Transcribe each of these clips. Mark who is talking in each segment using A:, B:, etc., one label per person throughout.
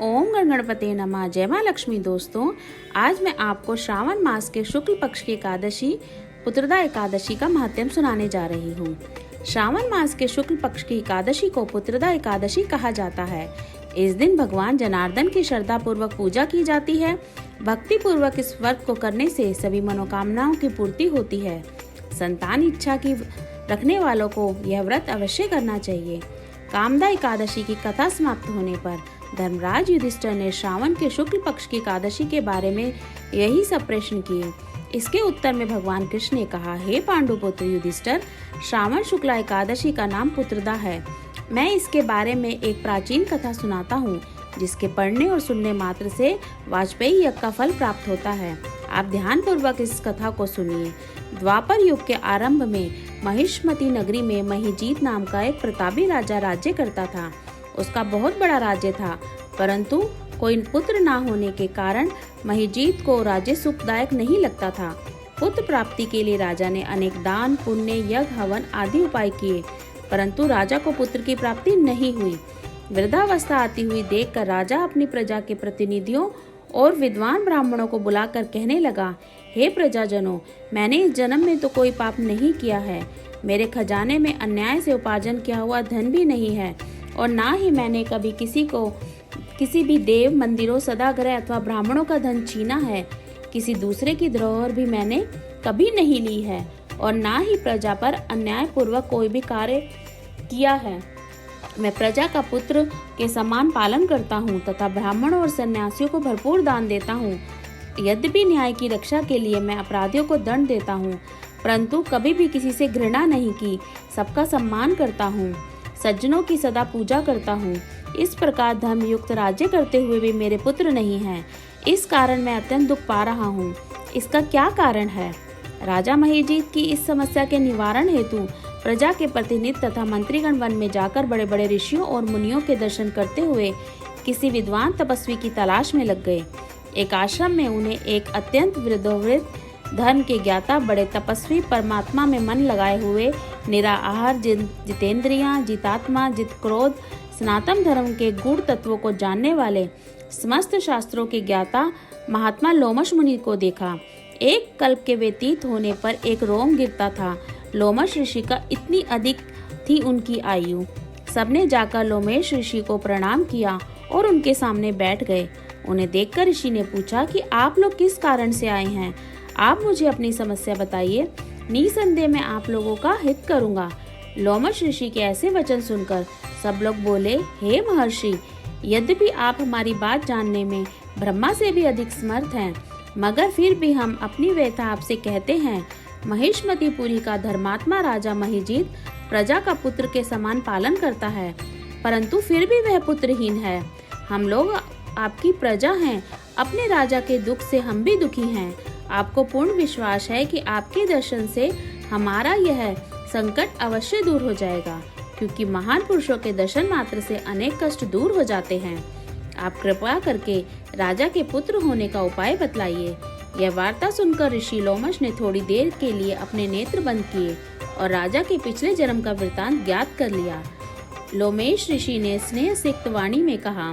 A: ओम गण गणपते नमः। जय माँ लक्ष्मी। दोस्तों, आज मैं आपको श्रावण मास के शुक्ल पक्ष की एकादशी पुत्रदा एकादशी का महत्व सुनाने जा रही हूँ। श्रावण मास के शुक्ल पक्ष की एकादशी को पुत्रदा एकादशी कहा जाता है। इस दिन भगवान जनार्दन की श्रद्धा पूर्वक पूजा की जाती है। भक्ति पूर्वक इस व्रत को करने से सभी मनोकामनाओं की पूर्ति होती है। संतान इच्छा की रखने वालों को यह व्रत अवश्य करना चाहिए। कामदा एकादशी की कथा समाप्त होने पर धर्मराज युधिष्ठिर ने श्रावण के शुक्ल पक्ष की एकादशी के बारे में यही सब प्रश्न किए। इसके उत्तर में भगवान कृष्ण ने कहा, हे पांडुपुत्र युधिष्ठिर, श्रावण शुक्ला एकादशी का नाम पुत्रदा है। मैं इसके बारे में एक प्राचीन कथा सुनाता हूँ, जिसके पढ़ने और सुनने मात्र से वाजपेयी यज्ञ का फल प्राप्त होता है। आप ध्यान पूर्वक इस कथा को सुनिए। द्वापर युग के आरंभ में महिष्मती नगरी में महिजीत नाम का एक प्रतापी राजा राज्य करता था। उसका बहुत बड़ा राज्य था, परंतु कोई पुत्र ना होने के कारण महिजीत को राज्य सुखदायक नहीं लगता था। पुत्र प्राप्ति के लिए राजा ने अनेक दान, पुण्य, यज्ञ, हवन आदि उपाय किए, परंतु राजा को पुत्र की प्राप्ति नहीं हुई। वृद्धावस्था आती हुई देखकर राजा अपनी प्रजा के प्रतिनिधियों और विद्वान ब्राह्मणों को बुलाकर कहने लगा, हे प्रजाजनों, मैंने इस जन्म में तो कोई पाप नहीं किया है। मेरे खजाने में अन्याय से उपार्जन किया हुआ धन भी नहीं है, और ना ही मैंने कभी किसी भी देव मंदिरों, सदाग्रह अथवा ब्राह्मणों का धन छीना है। किसी दूसरे की धरोहर भी मैंने कभी नहीं ली है, और ना ही प्रजा पर अन्याय पूर्वक कोई भी कार्य किया है। मैं प्रजा का पुत्र के समान पालन करता हूँ तथा ब्राह्मणों और सन्यासियों को भरपूर दान देता हूँ। यद्यपि न्याय की रक्षा के लिए मैं अपराधियों को दंड देता हूँ, परंतु कभी भी किसी से घृणा नहीं की, सबका सम्मान करता हूँ, सज्जनों की सदा पूजा करता हूँ। इस प्रकार धर्मयुक्त राज्य करते हुए भी मेरे पुत्र नहीं हैं। इस कारण मैं अत्यंत दुख पा रहा हूँ। इसका क्या कारण है? राजा महिजीत की इस समस्या के निवारण हेतु प्रजा के प्रतिनिधि तथा मंत्रीगण वन में जाकर बड़े बड़े ऋषियों और मुनियों के दर्शन करते हुए किसी विद्वान तपस्वी की तलाश में लग गए। एक आश्रम में उन्हें एक अत्यंत वृद्धोवृद्ध, धर्म के ज्ञाता, बड़े तपस्वी, परमात्मा में मन लगाए हुए, निराहार, जितेंद्रियां, जितात्मा, जित क्रोध, सनातन धर्म के गूढ़ तत्वों को जानने वाले, समस्त शास्त्रों के ज्ञाता महात्मा लोमश मुनि को देखा। एक कल्प के व्यतीत होने पर एक रोम गिरता था। लोमश ऋषि का इतनी अधिक थी उनकी आयु। सबने जाकर लोमेश ऋषि को प्रणाम किया और उनके सामने बैठ गए। उन्हें देखकर ऋषि ने पूछा कि आप लोग किस कारण से आए हैं? आप मुझे अपनी समस्या बताइए, निसंदेह मैं आप लोगों का हित करूंगा। लोमश ऋषि के ऐसे वचन सुनकर सब लोग बोले, हे महर्षि, यद्यपि आप हमारी बात जानने में ब्रह्मा से भी अधिक समर्थ हैं, मगर फिर भी हम अपनी व्यथा आपसे कहते हैं। महिष्मतीपुरी का धर्मात्मा राजा महिजीत प्रजा का पुत्र के समान पालन करता है, परंतु फिर भी वह पुत्रहीन है। हम लोग आपकी प्रजा हैं, अपने राजा के दुख से हम भी दुखी हैं। आपको पूर्ण विश्वास है कि आपके दर्शन से हमारा यह संकट अवश्य दूर हो जाएगा, क्योंकि महान पुरुषों के दर्शन मात्र से अनेक कष्ट दूर हो जाते हैं। आप कृपया करके राजा के पुत्र होने का उपाय बतलाइए। यह वार्ता सुनकर ऋषि लोमश ने थोड़ी देर के लिए अपने नेत्र बंद किए और राजा के पिछले जन्म का वृतांत ज्ञात कर लिया। लोमेश ऋषि ने स्नेह सिक्त वाणी में कहा,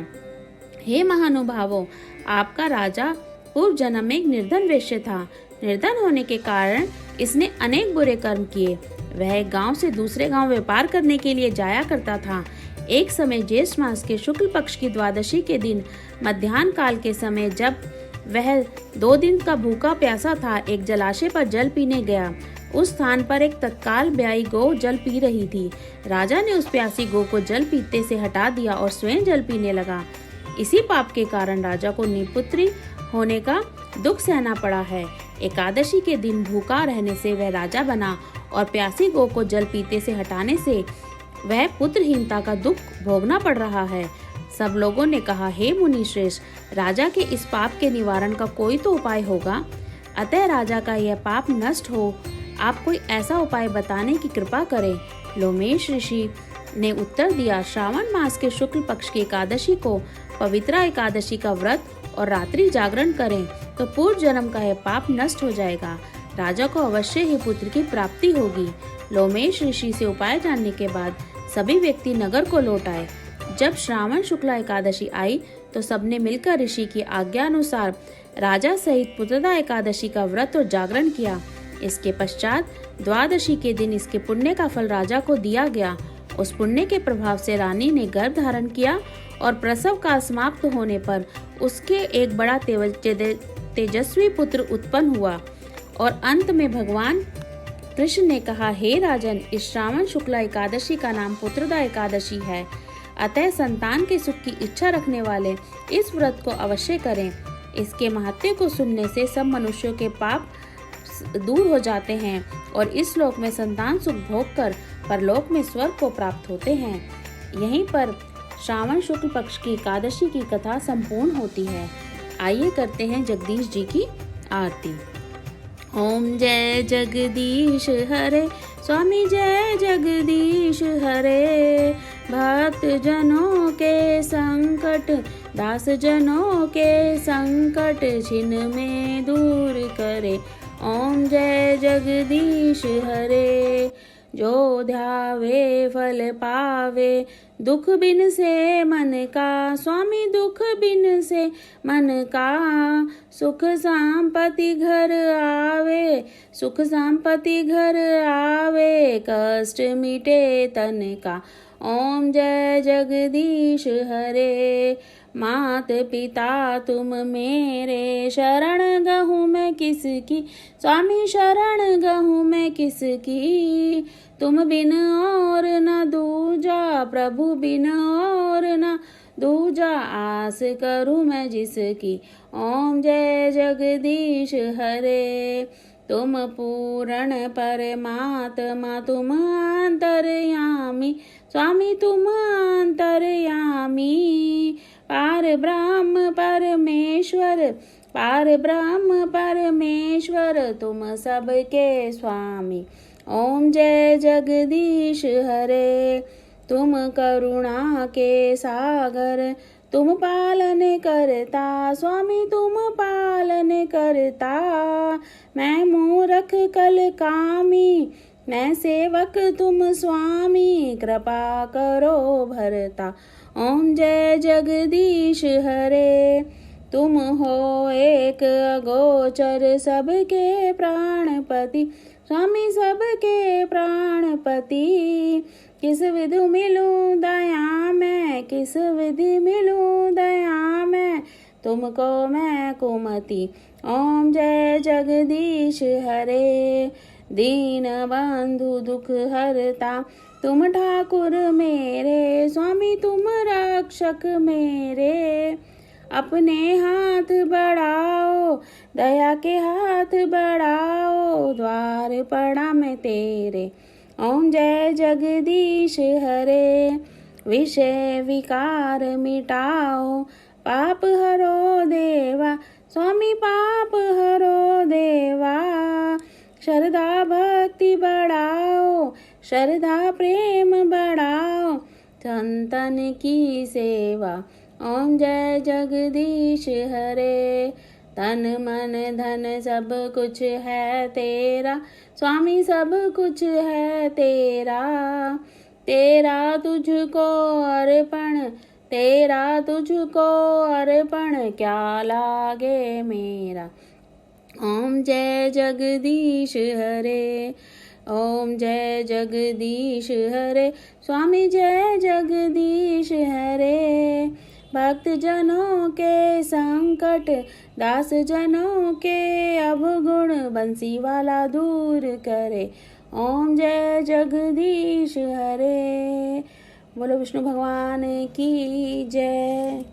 A: हे महानुभावों, आपका राजा पूर्व जन्म में एक निर्धन वैश्य था। निर्धन होने के कारण इसने अनेक बुरे कर्म किए। वह एक गांव से दूसरे गांव व्यापार करने के लिए जाया करता था। एक समय ज्येष्ठ मास के शुक्ल पक्ष की द्वादशी के दिन मध्याह्न काल के समय, जब वह 2 दिन का भूखा प्यासा था, एक जलाशय पर जल पीने गया। उस स्थान पर एक तत्काल ब्याई गौ जल पी रही थी। राजा ने उस प्यासी गौ को जल पीते से हटा दिया और स्वयं जल पीने लगा। इसी पाप के कारण राजा को निपुत्री होने का दुख सहना पड़ा है। एकादशी के दिन भूखा रहने से वह राजा बना, और प्यासी गौ को जल पीते से हटाने से वह पुत्रहीनता का दुख भोगना पड़ रहा है। सब लोगों ने कहा, हे मुनि श्रेष्ठ, राजा के इस पाप के निवारण का कोई तो उपाय होगा, अतः राजा का यह पाप नष्ट हो, आप कोई ऐसा उपाय बताने की कृपा करें। लोमेश ऋषि ने उत्तर दिया, श्रावण मास के शुक्ल पक्ष की एकादशी को पवित्रा एकादशी का व्रत और रात्रि जागरण करें तो पूर्व जन्म का यह पाप नष्ट हो जाएगा। राजा को अवश्य ही पुत्र की प्राप्ति होगी। लोमेश ऋषि से उपाय जानने के बाद सभी व्यक्ति नगर को लौट आए। जब श्रावण शुक्ला एकादशी आई तो सबने मिलकर ऋषि की आज्ञा अनुसार राजा सहित पुत्रदा एकादशी का व्रत और जागरण किया। इसके पश्चात द्वादशी के दिन इसके पुण्य का फल राजा को दिया गया। उस पुण्य के प्रभाव से रानी ने गर्भ धारण किया और प्रसव काल समाप्त होने पर उसके एक बड़ा तेजस्वी पुत्र उत्पन्न हुआ। और अंत में भगवान कृष्ण ने कहा, हे राजन, इस श्रावण शुक्ला एकादशी का नाम पुत्रदा एकादशी है। अतः संतान के सुख की इच्छा रखने वाले इस व्रत को अवश्य करें। इसके महत्व को सुनने से सब मनुष्यों के पाप दूर हो जाते हैं और इस लोक में संतान सुख भोग कर परलोक में स्वर्ग को प्राप्त होते हैं। यहीं पर श्रावण शुक्ल पक्ष की एकादशी की कथा संपूर्ण होती है। आइए करते हैं जगदीश जी की आरती। ओम जय जगदीश हरे, स्वामी जय जगदीश हरे। भक्त जनों के संकट, दास जनों के संकट छिन में दूर करे। ओम जय जगदीश हरे। जो ध्यावे फल पावे, दुख बिन से मन का, स्वामी दुख बिन से मन का। सुख संपत्ति घर आवे, सुख संपत्ति घर आवे, कष्ट मिटे तन का। ओम जय जगदीश हरे। मात पिता तुम मेरे, शरण गहूँ मैं किसकी, स्वामी शरण गहूँ मैं किसकी। तुम बिन और न दूजा, प्रभु बिन और न दूजा, आस करूँ मैं जिसकी। ओम जय जगदीश हरे। तुम पूर्ण परमात्मा, तुम अंतर्यामी, स्वामी तुम अंतर्यामी। पार ब्रह्म परमेश्वर, पार ब्रह्म परमेश्वर, तुम सबके स्वामी। ओम जय जगदीश हरे। तुम करुणा के सागर, तुम पालन करता, स्वामी तुम पालन करता। मैं मूर्ख कल कामी, मैं सेवक तुम स्वामी, कृपा करो भरता। ओम जय जगदीश हरे। तुम हो एक अगोचर, सबके प्राणपति, स्वामी सबके प्राणपति। किस विधि मिलूं दया मैं, किस विधि मिलूं दया मैं, तुमको मैं कुमति। ओम जय जगदीश हरे। दीन बंधु दुख हरता, तुम ठाकुर मेरे, स्वामी तुम रक्षक मेरे। अपने हाथ बढ़ाओ, दया के हाथ बढ़ाओ, द्वार पड़ा मैं तेरे। ओम जय जगदीश हरे। विषय विकार मिटाओ, पाप हरो देवा, स्वामी पाप हरो देवा। श्रद्धा भक्ति बढ़ाओ, श्रद्धा प्रेम बढ़ाओ, संतन की सेवा। ओम जय जगदीश हरे। तन मन धन सब कुछ है तेरा, स्वामी सब कुछ है तेरा। तेरा तुझको अर्पण, तेरा तुझको अर्पण, क्या लागे मेरा। ओम जय जगदीश हरे। ओम जय जगदीश हरे, स्वामी जय जगदीश हरे। भक्त जनों के संकट, दास जनों के अवगुण, बंसी वाला दूर करे। ओम जय जगदीश हरे। बोलो विष्णु भगवान की जय।